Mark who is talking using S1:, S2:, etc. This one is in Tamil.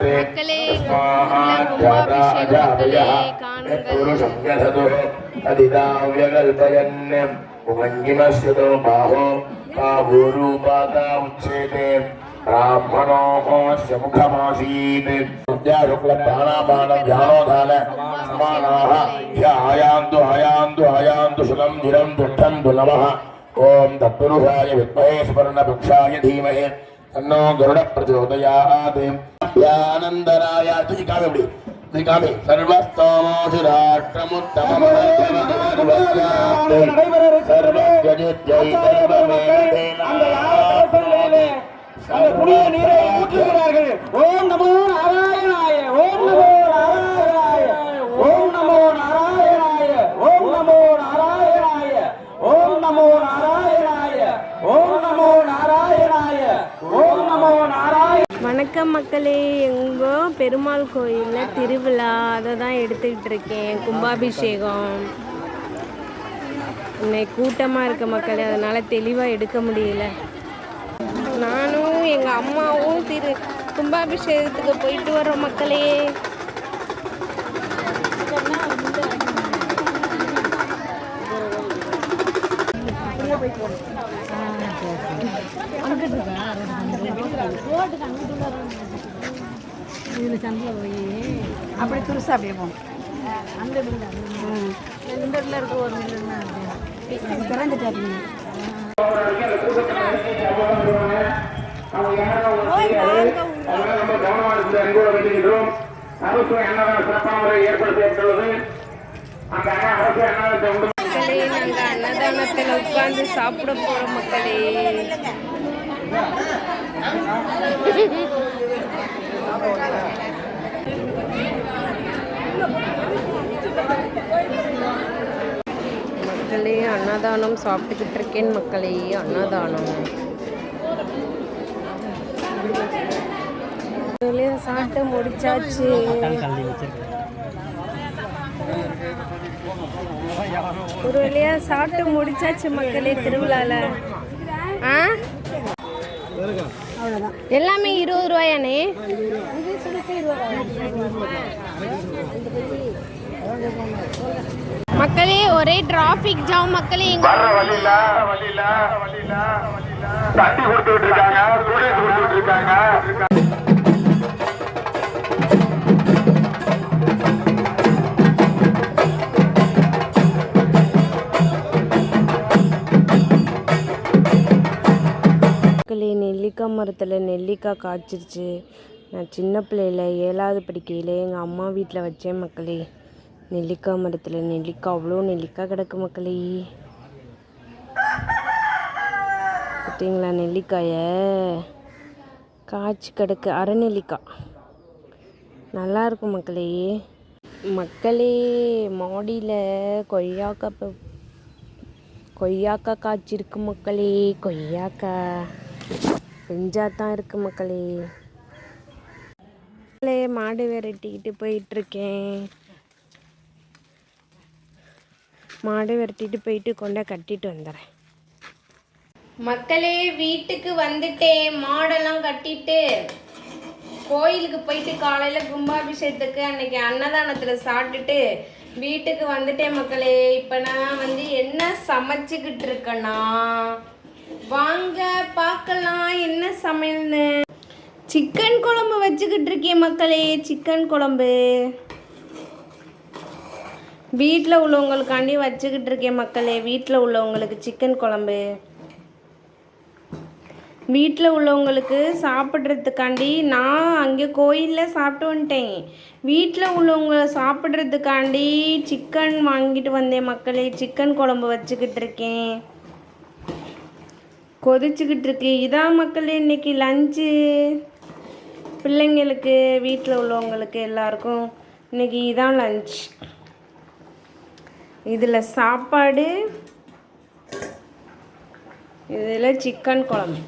S1: மக்களே கும்பாபிஷேக மக்களே காணுங்கள்.
S2: ओम तत्पुरुषाय विद्महे सुवर्णवृक्षाय धीमहि तन्नो गरुडः प्रचोदयात्. आनंदराय तुझी कामे एवढी तुझी कामे सर्वस्तोमोषि राष्ट्रमुत्तमं
S3: அந்த புனித நீரை ஊற்றுகிறார்கள். ஓம் நமோ நாராயணாய, ஓம் நமோ நாராயணாய, ஓம் நமோ நாராயணாய, ஓம் நமோ நாராயணாய, ஓம் நமோ நாராயணாய, ஓம் நமோ நாராயணாய, ஓம் நமோ நாராயண.
S1: வணக்கம் மக்களே, எங்கோ பெருமாள் கோயிலில் திருவிழா, அதை தான் எடுத்துக்கிட்டு இருக்கேன். கும்பாபிஷேகம் இன்னைக்கு கூட்டமாக இருக்க மக்களே, அதனால் தெளிவாக எடுக்க முடியல. நானும் எங்கள் அம்மாவும் கும்பாபிஷேகத்துக்கு போயிட்டு வரோம் மக்களே.
S4: அப்படி துருசா அப்படியே போகணும். அந்த இந்த இடத்துல இருக்க ஒரு திறந்துட்டாரு.
S1: நாங்கள் அன்னதானத்தில் உட்கார்ந்து சாப்பிட போறோம் மக்களே. மக்களே அன்னதானம் சாப்பிட்டுக்கிட்டு இருக்கேன் மக்களே. அன்னதானம் சாப்பிட்டு முடிச்சாச்சு. ஒரு வழியா சாப்பிட்டு முடிச்சாச்சு மக்களே. திருவிழால எல்லாமே 20 ரூபாயானே. மக்களே ஒரே டிராபிக் ஜாம் மக்களே.
S2: தட்டி கொடுத்துட்டு இருக்காங்க.
S1: நெல்லிக்காய் மரத்தில் நெல்லிக்காய் காய்ச்சிருச்சு. நான் சின்ன பிள்ளையில 7வது படிக்கையில் எங்கள் அம்மா வீட்டில் வச்சேன் மக்களே. நெல்லிக்காய் மரத்தில் நெல்லிக்காய், அவ்வளோ நெல்லிக்காய் கிடக்கு மக்களே. பார்த்தீங்களா நெல்லிக்காயை காய்ச்சி கிடக்கு. அரை நெல்லிக்காய் நல்லாயிருக்கும் மக்களே. மக்களே மாடியில் கொய்யாக்காய் காய்ச்சிருக்கு மக்களே. கொய்யாக்காய் பெஞ்சாதான் இருக்கு மக்களே. மாடு விரட்டிக்கிட்டு போயிட்டுருக்கேன். மாடு விரட்டிட்டு போயிட்டு கொண்டா கட்டிட்டு வந்துடுறேன் மக்களே. வீட்டுக்கு வந்துட்டேன். மாடெல்லாம் கட்டிட்டு கோயிலுக்கு போயிட்டு காலையில் கும்பாபிஷேகத்துக்கு அன்னைக்கு அன்னதானத்தில் சாப்பிட்டுட்டு வீட்டுக்கு வந்துட்டேன் மக்களே. இப்போ நான் என்ன சமைச்சிக்கிட்டு இருக்கேன்னா, வாங்க பார்க்கலாம் என்ன சமையல்னு. சிக்கன் குழம்பு வச்சுக்கிட்டு இருக்கேன் மக்களே. சிக்கன் குழம்பு வீட்டில் உள்ளவங்களுக்காண்டி வச்சுக்கிட்டு இருக்கேன் மக்களே. வீட்டில் உள்ளவங்களுக்கு சிக்கன் குழம்பு, வீட்டில் உள்ளவங்களுக்கு சாப்பிட்றதுக்காண்டி நான் அங்கே கோயிலில் சாப்பிட்டு வந்துட்டேன். வீட்டில் உள்ளவங்க சாப்பிட்றதுக்காண்டி சிக்கன் வாங்கிட்டு வந்தேன் மக்களே. சிக்கன் குழம்பு வச்சுக்கிட்டு இருக்கேன். கொதிச்சுக்கிட்டு இருக்கு. இதான் மக்களே இன்றைக்கி லஞ்சு. பிள்ளைங்களுக்கு வீட்டில் உள்ளவங்களுக்கு எல்லாருக்கும் இன்றைக்கி இதான் லஞ்ச். இதில் சாப்பாடு, இதில் சிக்கன் குழம்பு.